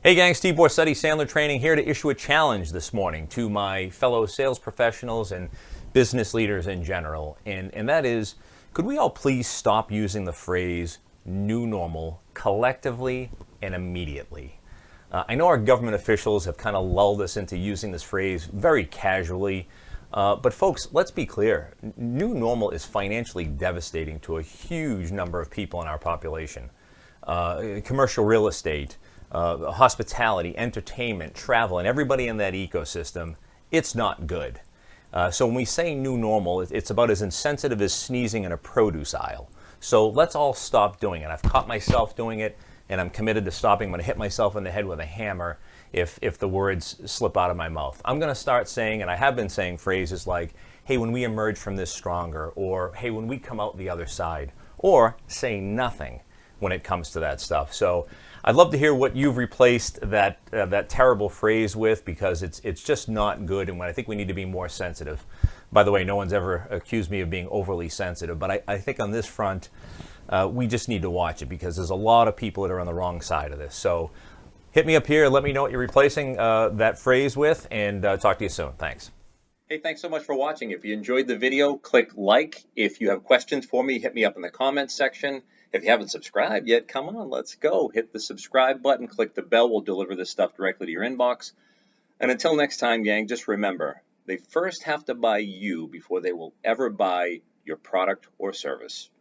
Hey gang, Steve Borseti Sandler Training here to issue a challenge this morning to my fellow sales professionals and business leaders in general. And that is, could we all please stop using the phrase new normal collectively and immediately? I know our government officials have kind of lulled us into using this phrase very casually, but folks, let's be clear. New normal is financially devastating to a huge number of people in our population. Commercial real estate, hospitality, entertainment, travel, and everybody in that ecosystem, it's not good. So when we say new normal, it's about as insensitive as sneezing in a produce aisle. So let's all stop doing it. I've caught myself doing it, and I'm committed to stopping. I'm going to hit myself in the head with a hammer if the words slip out of my mouth. I'm going to start saying, and I have been saying phrases like, hey, when we emerge from this stronger, or hey, when we come out the other side, or say nothing when it comes to that stuff. So I'd love to hear what you've replaced that terrible phrase with, because it's just not good, and I think we need to be more sensitive. By the way, no one's ever accused me of being overly sensitive, but I think on this front, we just need to watch it, because there's a lot of people that are on the wrong side of this. So hit me up here, let me know what you're replacing that phrase with, and talk to you soon. Thanks. Hey, thanks so much for watching. If you enjoyed the video, click like. If you have questions for me, hit me up in the comments section. If you haven't subscribed yet, come on, let's go. Hit the subscribe button, click the bell. We'll deliver this stuff directly to your inbox. And until next time, gang, just remember, they first have to buy you before they will ever buy your product or service.